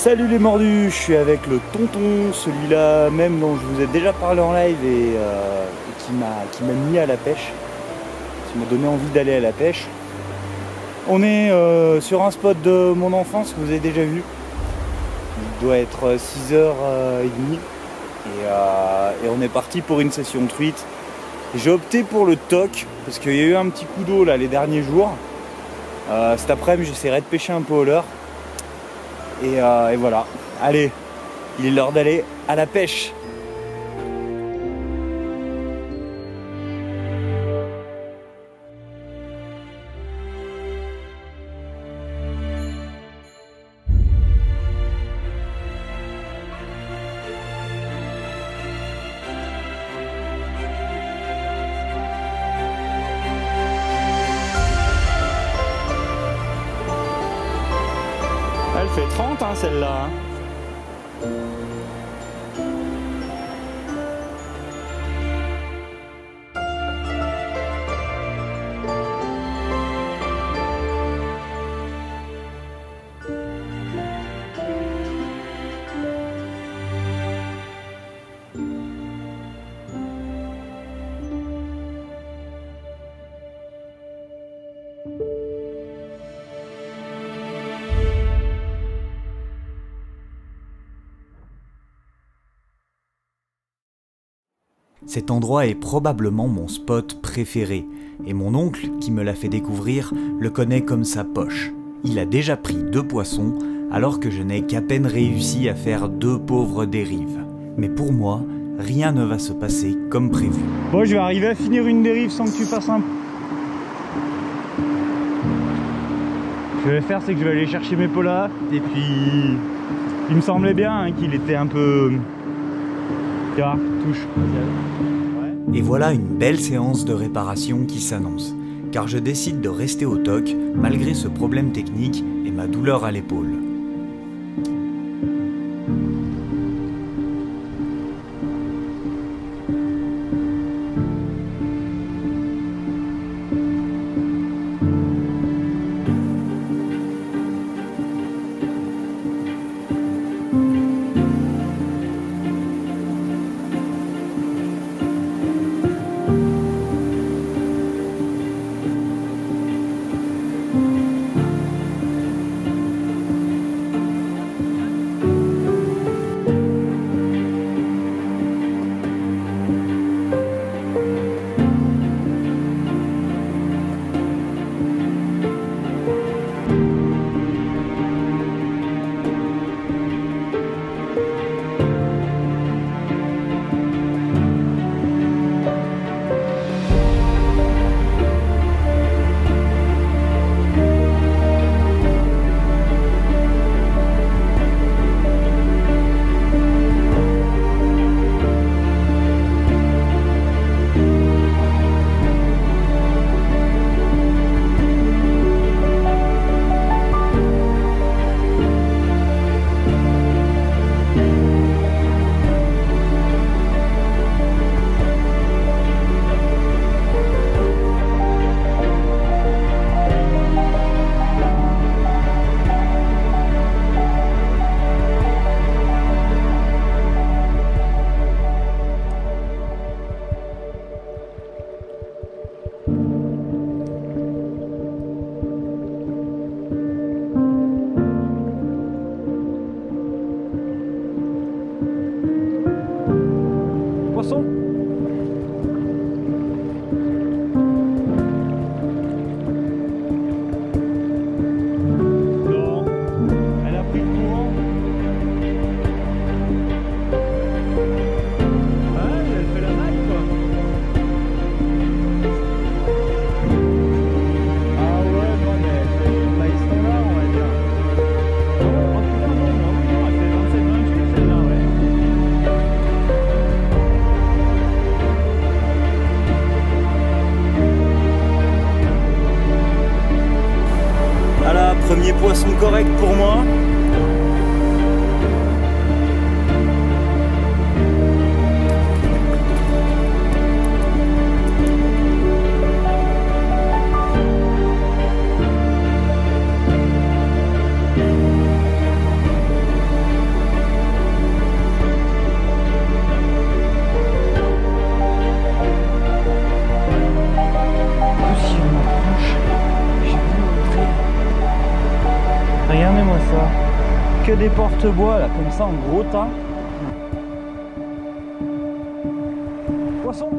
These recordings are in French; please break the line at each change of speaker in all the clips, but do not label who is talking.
Salut les mordus, je suis avec le tonton, celui-là même dont je vous ai déjà parlé en live et qui m'a mis à la pêche, qui m'a donné envie d'aller à la pêche. On est sur un spot de mon enfance que vous avez déjà vu. Il doit être 6h30 et on est parti pour une session de truite. J'ai opté pour le toc parce qu'il y a eu un petit coup d'eau là les derniers jours. Cet après-midi j'essaierai de pêcher un peu au leurre. Et voilà, allez, il est l'heure d'aller à la pêche. Elle fait 30 hein, celle-là.
Cet endroit est probablement mon spot préféré, et mon oncle, qui me l'a fait découvrir, le connaît comme sa poche. Il a déjà pris 2 poissons, alors que je n'ai qu'à peine réussi à faire 2 pauvres dérives. Mais pour moi, rien ne va se passer comme prévu.
Bon, je vais arriver à finir une dérive sans que tu fasses un... Ce que je vais faire, c'est que je vais aller chercher mes polas, et puis... Il me semblait bien qu'il était un peu... Tu vois, touche.
Et voilà une belle séance de réparation qui s'annonce, car je décide de rester au toc malgré ce problème technique et ma douleur à l'épaule.
Poisson. Non, elle a pris le courant. Ouais, elle fait la maille quoi. Ah ouais, non mais elle fait maille standard on va dire. Oh putain non, non, elle fait 27-28 celle-là ouais. Voilà, premier poisson correct pour moi. que des porte-bois là, comme ça en gros tas. Poisson.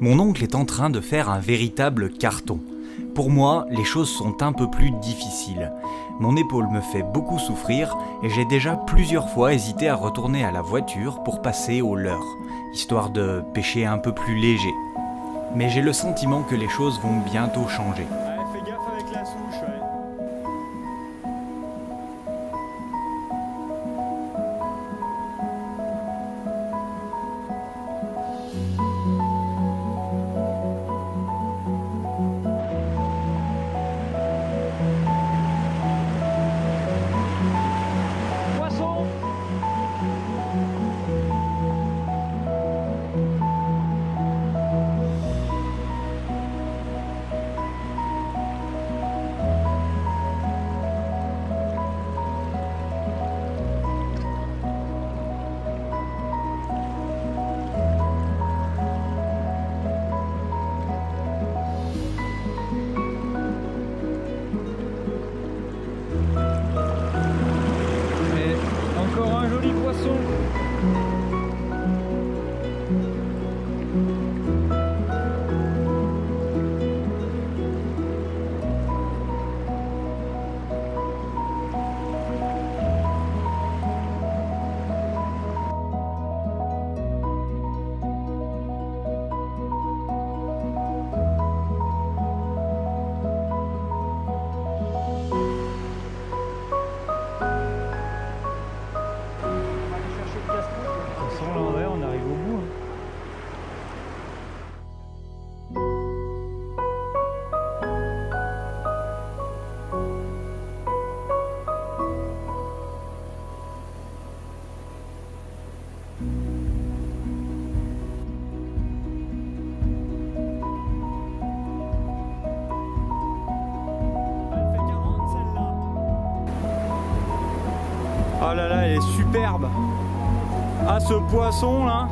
Mon oncle est en train de faire un véritable carton. Pour moi, les choses sont un peu plus difficiles. Mon épaule me fait beaucoup souffrir et j'ai déjà plusieurs fois hésité à retourner à la voiture pour passer au leurre, histoire de pêcher un peu plus léger. Mais j'ai le sentiment que les choses vont bientôt changer.
Ouais, fais gaffe avec la souche, ouais. Oh là là, elle est superbe. Ah, ce poisson là.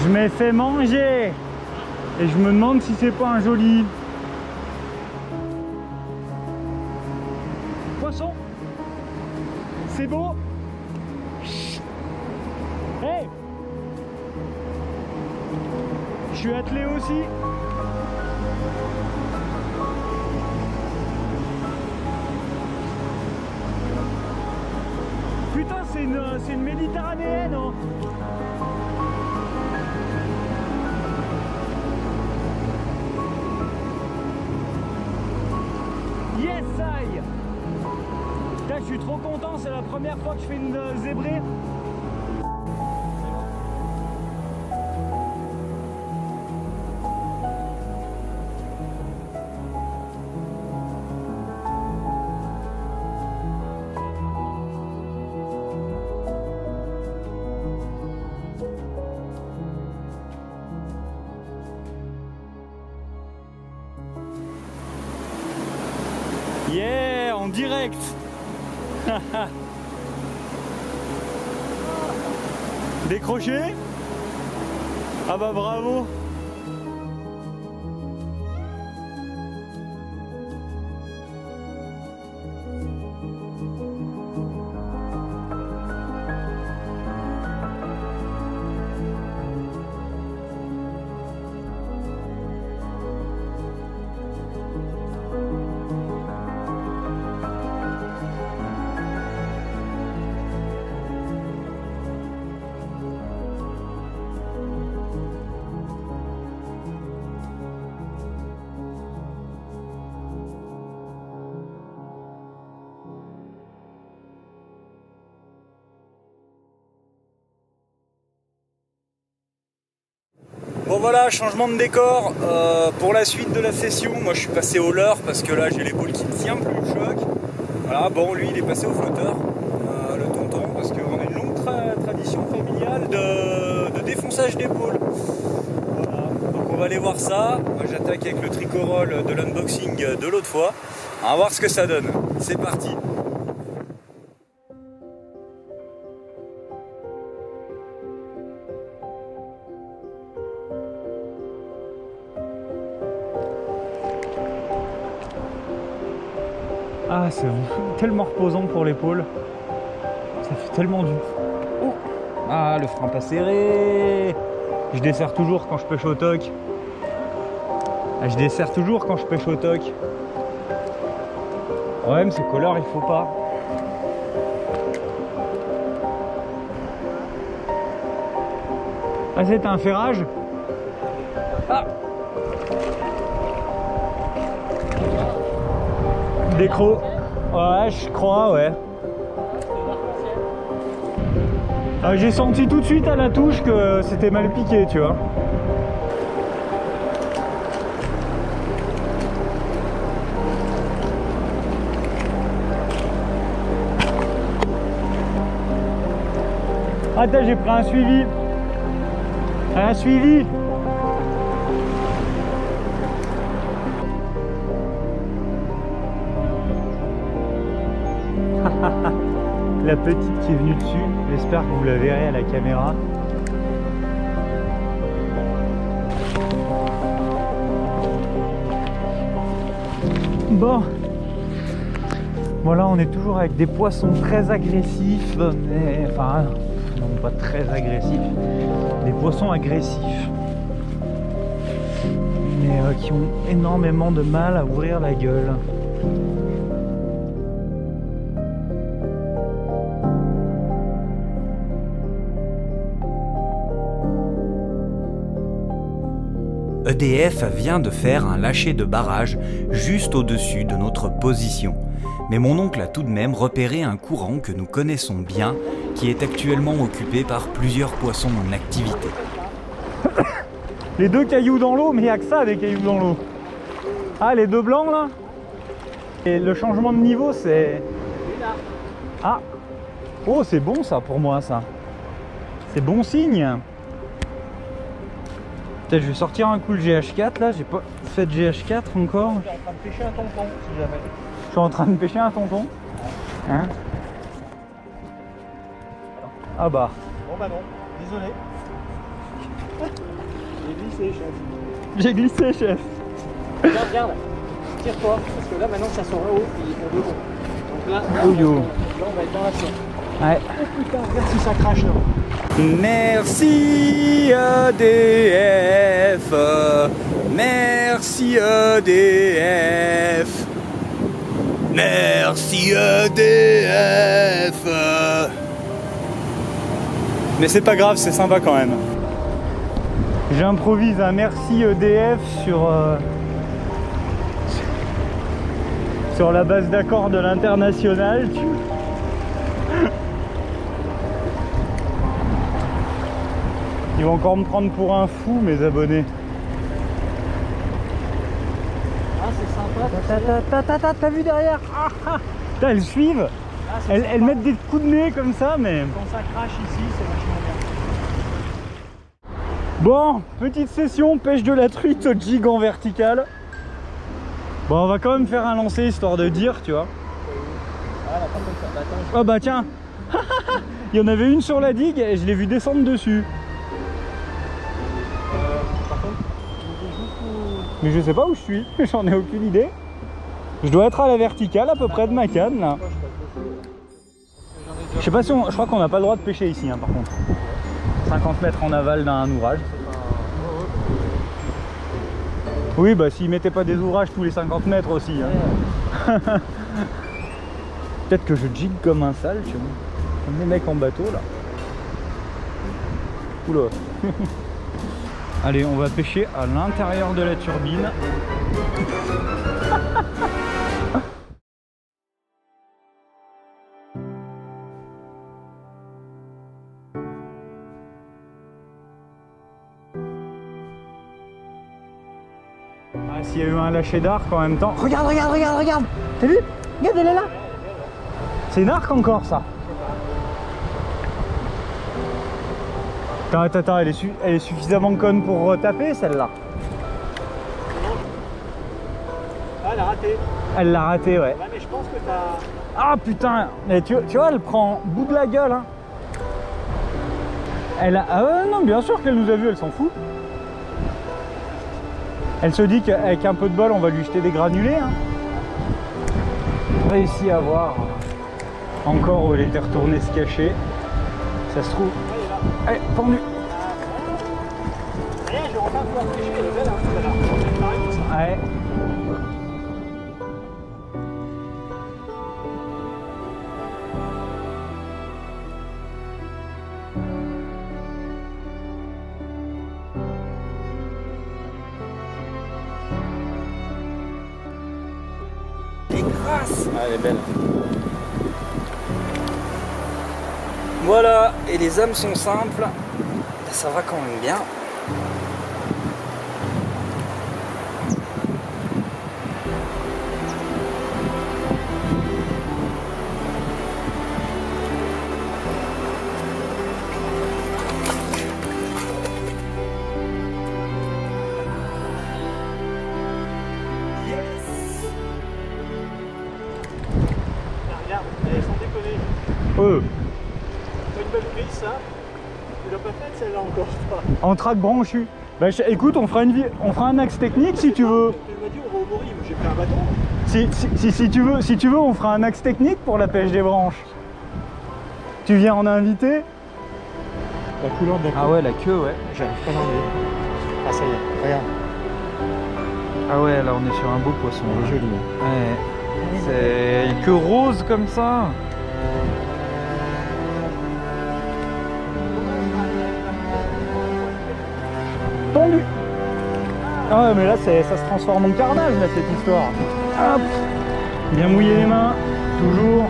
Je m'ai fait manger et je me demande si c'est pas un joli poisson. C'est beau. Hey, je suis attelé aussi. Putain, c'est une méditerranéenne, hein. Yes, aïe. Putain, je suis trop content, c'est la première fois que je fais une zébrée. Yeah, en direct. Décroché? Ah bah bravo. Bon voilà, changement de décor pour la suite de la session. Moi je suis passé au leurre parce que là j'ai l'épaule qui ne tient plus le choc. Voilà, bon lui il est passé au flotteur, le tonton, parce qu'on a une longue tradition familiale de défonçage d'épaule. Voilà, donc on va aller voir ça. Moi j'attaque avec le tricorol de l'unboxing de l'autre fois. On va voir ce que ça donne. C'est parti. Ah, c'est tellement reposant pour l'épaule. Ça fait tellement du... Oh. Ah, le frein pas serré. Je desserre toujours quand je pêche au toc. Ah, je desserre toujours quand je pêche au toc. Le problème, c'est qu'au leurre, il faut pas. Ah, c'est un ferrage. Ah. Décro. Ouais, je crois, ouais. Ah, j'ai senti tout de suite à la touche que c'était mal piqué, tu vois. Attends, j'ai pris un suivi. Un suivi. La petite qui est venue dessus, j'espère que vous la verrez à la caméra. Bon, voilà, on est toujours avec des poissons très agressifs, mais enfin, non pas très agressifs, des poissons agressifs, mais qui ont énormément de mal à ouvrir la gueule.
EDF vient de faire un lâcher de barrage juste au-dessus de notre position. Mais mon oncle a tout de même repéré un courant que nous connaissons bien, qui est actuellement occupé par plusieurs poissons en activité.
Les deux cailloux dans l'eau, mais il n'y a que ça des cailloux dans l'eau. Ah, les deux blancs là. Et le changement de niveau, c'est... Ah. Oh, c'est bon ça pour moi, ça. C'est bon signe. Peut-être je vais sortir un coup le GH4 là, j'ai pas fait de GH4 encore. Je suis en train de pêcher un tonton si jamais. Je suis en train de pêcher un tonton. Hein? Ah bah.
Bon bah non, désolé. J'ai glissé, chef.
J'ai glissé, chef.
Regarde, regarde. Tire-toi, parce que là maintenant ça sort là-haut, puis ils font deux bons. Donc là,
oh yo.
Là on va être dans la sauce.
Ouais.
Oh putain, regarde si ça crache là.
Merci EDF. Merci EDF. Merci EDF. Mais c'est pas grave, c'est sympa quand même. J'improvise un merci EDF sur la base d'accord de l'international. Ils vont encore me prendre pour un fou, mes abonnés.
Ah, c'est sympa.
T'as vu derrière? Putain, elles suivent.
Ah,
elles mettent des coups de nez comme ça, mais...
Quand ça crache ici, c'est vachement bien.
Bon, petite session, pêche de la truite au jig en vertical. Bon, on va quand même faire un lancer, histoire de dire, tu vois.
Ah, là, par contre, attends.
Oh bah tiens, Il y en avait une sur la digue et je l'ai vu descendre dessus.
Par contre, il est juste où...
Mais je sais pas où je suis, j'en ai aucune idée. Je dois être à la verticale à peu près de ma canne là. Je sais pas si on... Je crois qu'on n'a pas le droit de pêcher ici hein, par contre. 50 mètres en aval d'un ouvrage. Oui bah s'ils mettaient pas des ouvrages tous les 50 mètres aussi. Hein. Peut-être que je gigue comme un sale, tu vois. Comme les mecs en bateau là. Oula. Allez, on va pêcher à l'intérieur de la turbine. Ah, s'il y a eu un lâcher d'arc en même temps. Regarde, regarde, regarde, regarde. T'as vu? Regarde, elle est là. C'est une arc encore ça. Attends, attends, elle est suffisamment conne pour taper celle-là.
Ah, elle a raté.
Elle l'a raté, ouais.
Ouais, mais je pense que t'as...
Ah putain, mais tu vois, elle prend bout de la gueule. Hein. Elle a... Ah ouais, non, bien sûr qu'elle nous a vu, elle s'en fout. Elle se dit qu'avec un peu de bol, on va lui jeter des granulés. Hein. Réussi à voir encore où elle était retournée se cacher. Ça se trouve. Allez, pendu.
Rien, je vais enfin pouvoir pêcher, elle est belle, hein,
Ouais. Elle est grasse. Ah, elle est belle. Voilà, et les âmes sont simples, ça va quand même bien.
Regarde, elle est sans déconner. Une belle prise, ça. Tu l'as pas faite celle-là encore, je crois.
En track branchu. Bah, écoute, on fera un axe technique si tu veux.
Tu m'as dit on va au Mori, mais j'ai pris un bâton.
Si tu veux, on fera un axe technique pour la pêche des branches. Tu viens en inviter?
La couleur de la queue.
Ah ouais, la queue, ouais.
J'arrive pas à l'enlever. Ah ça y est, regarde.
Ah ouais, là on est sur un beau poisson.
Elle est jolie.
Ouais. C'est une queue rose comme ça. Tendu. Ah ouais, mais là ça se transforme en carnage là cette histoire. Hop. Bien mouiller les mains, toujours.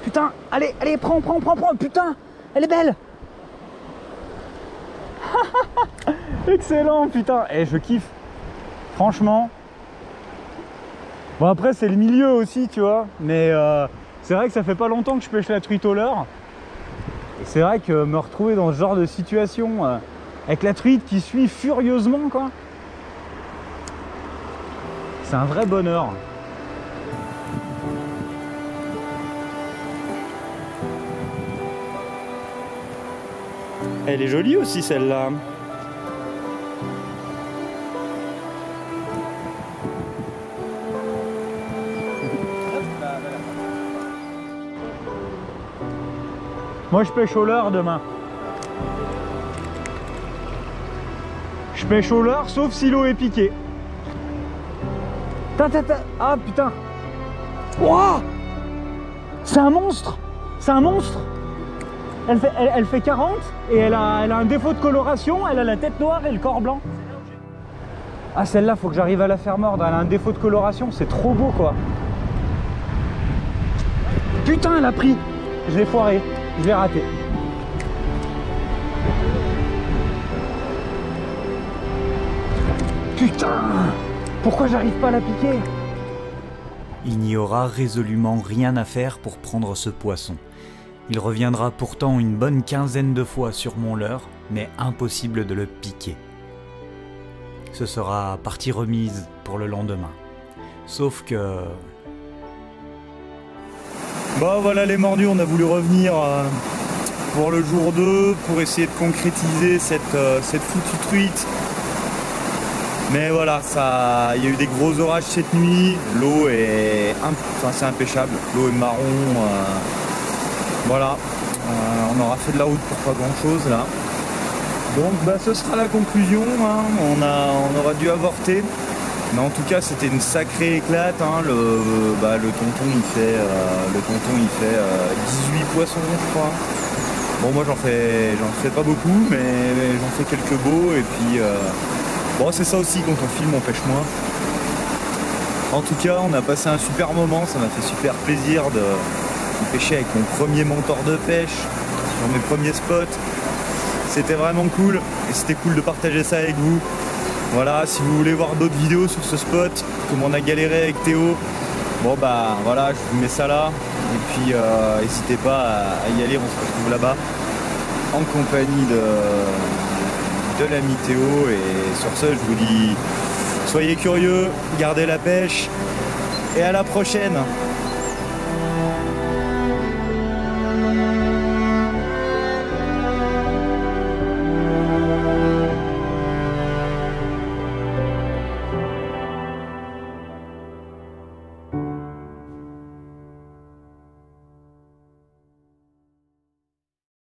Putain, allez, allez, prends, putain, elle est belle. Excellent, putain, et je kiffe. Franchement. Bon après c'est le milieu aussi tu vois. Mais c'est vrai que ça fait pas longtemps que je pêche la truite au leurre. Et c'est vrai que me retrouver dans ce genre de situation avec la truite qui suit furieusement quoi. C'est un vrai bonheur. Elle est jolie aussi celle-là. Moi je pêche au leurre demain. Je pêche au leurre sauf si l'eau est piquée. Ah putain. Wouah. C'est un monstre. C'est un monstre. Elle fait 40 et elle a un défaut de coloration. Elle a la tête noire et le corps blanc. Ah celle-là faut que j'arrive à la faire mordre. Elle a un défaut de coloration. C'est trop beau quoi. Putain elle a pris. Je l'ai foiré. Je l'ai raté. Putain! Pourquoi j'arrive pas à la piquer?
Il n'y aura résolument rien à faire pour prendre ce poisson. Il reviendra pourtant une bonne quinzaine de fois sur mon leurre, mais impossible de le piquer. Ce sera partie remise pour le lendemain. Sauf que...
Bon voilà les mordus, on a voulu revenir pour le jour 2, pour essayer de concrétiser cette foutue truite. Mais voilà, il y a eu des gros orages cette nuit, l'eau est c'est impêchable, l'eau est marron, voilà, on aura fait de la route pour pas grand chose là. Donc ce sera la conclusion, hein. On aura dû avorter, mais en tout cas c'était une sacrée éclate, hein. Le tonton il fait 18 poissons je crois. Bon moi j'en fais pas beaucoup, mais j'en fais quelques beaux et puis... Bon, c'est ça aussi, quand on filme, on pêche moins. En tout cas, on a passé un super moment, ça m'a fait super plaisir de pêcher avec mon premier mentor de pêche, sur mes premiers spots. C'était vraiment cool, et c'était cool de partager ça avec vous. Voilà, si vous voulez voir d'autres vidéos sur ce spot, comme on a galéré avec Théo, bon voilà, je vous mets ça là. Et puis, n'hésitez pas à y aller, on se retrouve là-bas, en compagnie de l'ami Théo, et sur ce je vous dis soyez curieux, gardez la pêche et à la prochaine.